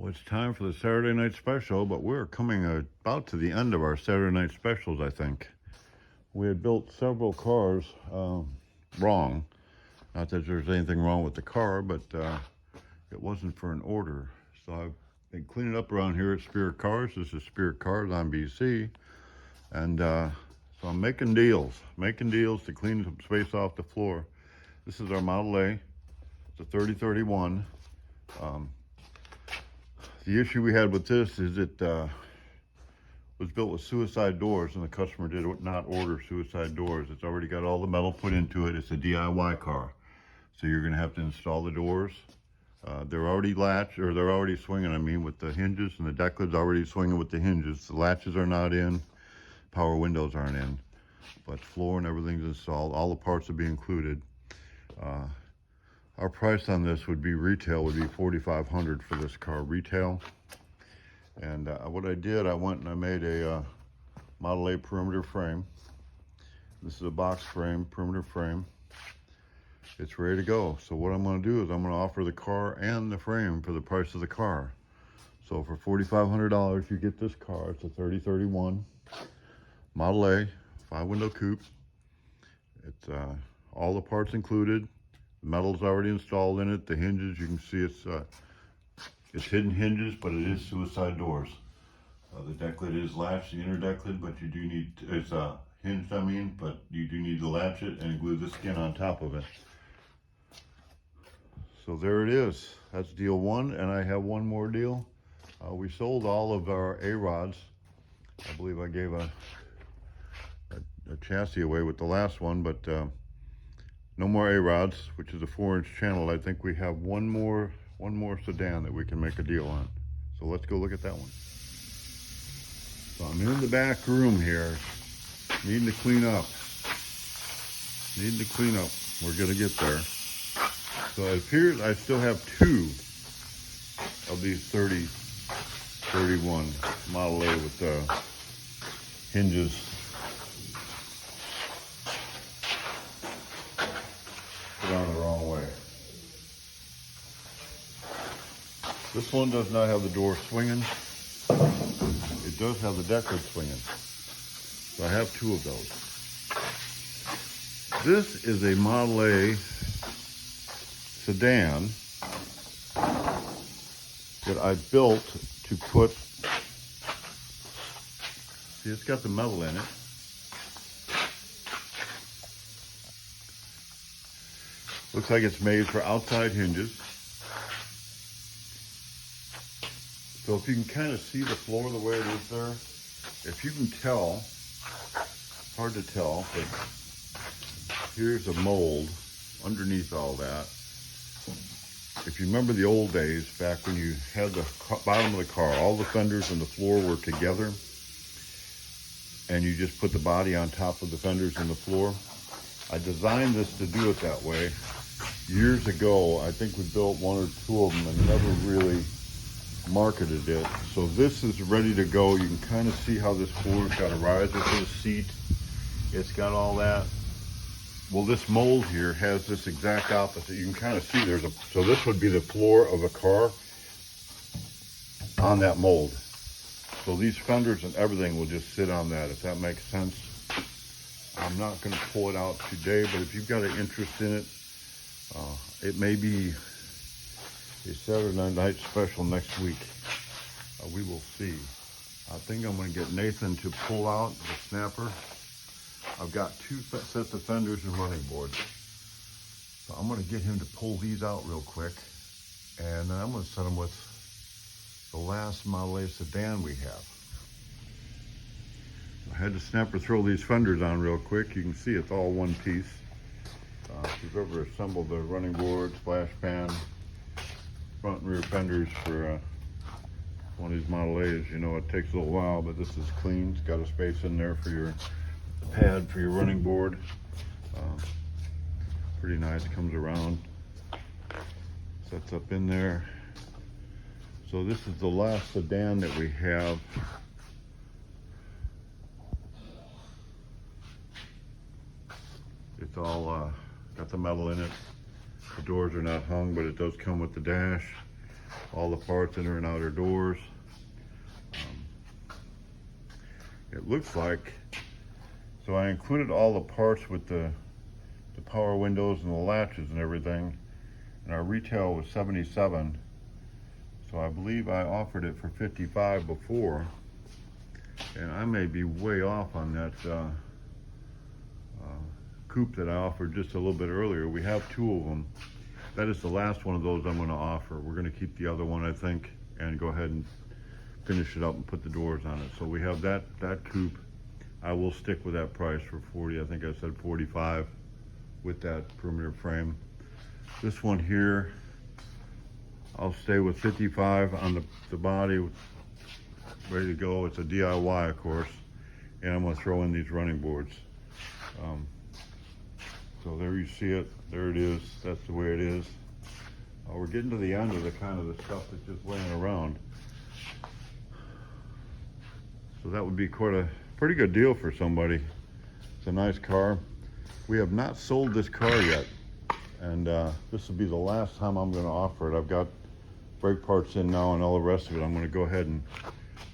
Well, it's time for the Saturday night special, but we're coming about to the end of our Saturday night specials, I think. We had built several cars wrong. Not that there's anything wrong with the car, but it wasn't for an order. So I've been cleaning up around here at Spiritcars. This is Spiritcars on BC. And so I'm making deals to clean some space off the floor. This is our Model A. It's a 3031. The issue we had with this is it was built with suicide doors, and the customer did not order suicide doors. It's already got all the metal put into it. It's a DIY car. So you're gonna have to install the doors. They're already latched, or they're already swinging, I mean, with the hinges, and the deck lid's already swinging with the hinges. The latches are not in, power windows aren't in, but floor and everything's installed. All the parts will be included. Our price on this would be retail, would be $4,500 for this car retail. And what I did, I went and I made a Model A perimeter frame. This is a box frame, perimeter frame. It's ready to go. So what I'm going to do is I'm going to offer the car and the frame for the price of the car. So for $4,500, you get this car. It's a 3031 Model A, 5-window coupe. It's all the parts included. The metal's already installed in it. The hinges, you can see it's hidden hinges, but it is suicide doors. The deck lid is latched, the inner deck lid, but you do need, it's hinged, I mean, but you do need to latch it and glue the skin on top of it. So there it is. That's deal one, and I have one more deal. We sold all of our A-rods. I believe I gave a chassis away with the last one, but no more A-rods, which is a 4-inch channel. I think we have one more Sedan that we can make a deal on. So let's go look at that one. So I'm in the back room here, needing to clean up. We're gonna get there. So it appears I still have 2 of these 3031 Model A with hinges. Put on the wrong way. This one does not have the door swinging. It does have the deck lid swinging. So I have 2 of those. This is a Model A Sedan that I built to put, see, it's got the metal in it. Looks like it's made for outside hinges. So if you can kind of see the floor the way it is there, if you can tell, hard to tell, but here's a mold underneath all that. If you remember the old days, back when you had the bottom of the car, all the fenders and the floor were together, and you just put the body on top of the fenders and the floor. I designed this to do it that way. Years ago, I think we built 1 or 2 of them and never really marketed it. So this is ready to go. You can kind of see how this floor's got a riser for the seat. It's got all that. Well, this mold here has this exact opposite. You can kind of see so this would be the floor of a car on that mold. So these fenders and everything will just sit on that, if that makes sense. I'm not going to pull it out today, but if you've got an interest in it, it may be a Saturday night special next week. We will see. I think I'm going to get Nathan to pull out the snapper. I've got 2 sets of fenders and running boards. So I'm going to get him to pull these out real quick. And then I'm going to set them with the last Model A Sedan we have. I had the snapper throw these fenders on real quick. You can see it's all one piece. If you've ever assembled a running board, splash pan, front and rear fenders for one of these Model A's, you know it takes a little while, but this is clean. It's got a space in there for your pad for your running board. Pretty nice, comes around, sets up in there. So this is the last Sedan that we have. It's all got the metal in it. The doors are not hung, but it does come with the dash. all the parts, inner and outer doors. It looks like, so I included all the parts with the power windows and the latches and everything, and our retail was $77. So I believe I offered it for $55 before, and I may be way off on that coupe that I offered just a little bit earlier. We have two of them. That is the last one of those I'm going to offer. We're going to keep the other one, I think, and go ahead and finish it up and put the doors on it. So we have that coupe. I will stick with that price for 40. I think I said 45 with that perimeter frame. This one here, I'll stay with 55 on the body, ready to go. It's a DIY, of course, and I'm going to throw in these running boards. So there you see it. There it is. That's the way it is. We're getting to the end of the stuff that's just laying around. So that would be quite a pretty good deal for somebody. It's a nice car. We have not sold this car yet, and this will be the last time I'm going to offer it. I've got brake parts in now and all the rest of it. I'm going to go ahead and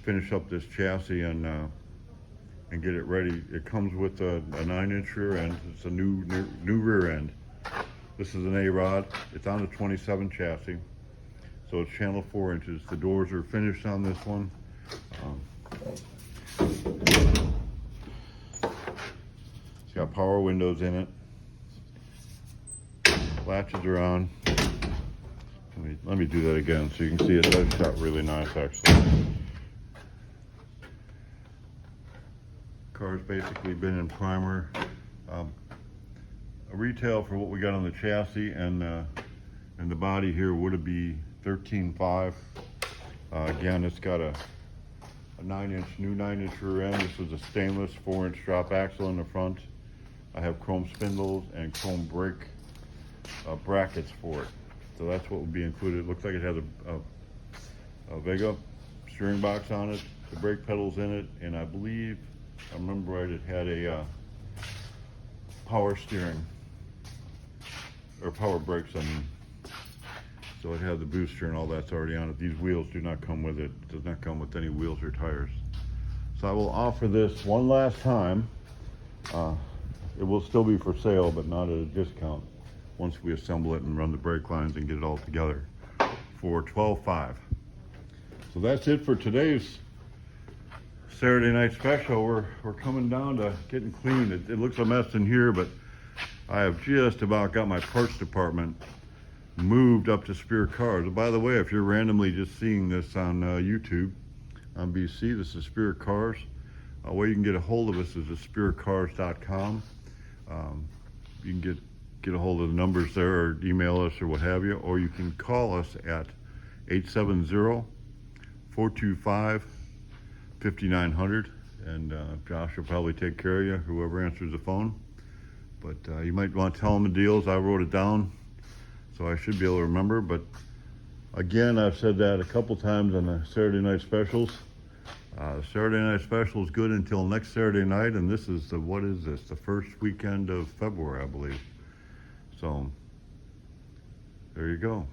finish up this chassis and get it ready. It comes with a 9-inch rear end. It's a new rear end. This is an A-rod. It's on a 27 chassis, so it's channel 4 inches. The doors are finished on this one. It's got power windows in it. Latches are on. Let me do that again so you can see it does shot really nice, actually. Car's basically been in primer. A retail for what we got on the chassis and the body here would be $13,500. Again, it's got a new 9-inch rear end. This is a stainless 4-inch drop axle in the front. I have chrome spindles and chrome brake brackets for it. So that's what would be included. It looks like it has a Vega steering box on it, the brake pedals in it, and I believe, if I remember right, it had a power steering, or power brakes, I mean. So it had the booster and all that's already on it. These wheels do not come with it. It does not come with any wheels or tires. So I will offer this one last time. It will still be for sale, but not at a discount once we assemble it and run the brake lines and get it all together for $12,500. So that's it for today's Saturday night special. We're coming down to getting clean. It looks a mess in here, but I have just about got my parts department moved up to Spiritcars. And by the way, if you're randomly just seeing this on YouTube, on BC, this is Spiritcars. Where you can get a hold of us is at spiritcars.com. You can get a hold of the numbers there, or email us, or what have you, or you can call us at 870-425-5900, and Josh will probably take care of you, whoever answers the phone. But you might want to tell them the deals. I wrote it down, so I should be able to remember. But again, I've said that a couple times on the Saturday night specials. The Saturday night special is good until next Saturday night, and this is what is this? The first weekend of February, I believe. So there you go.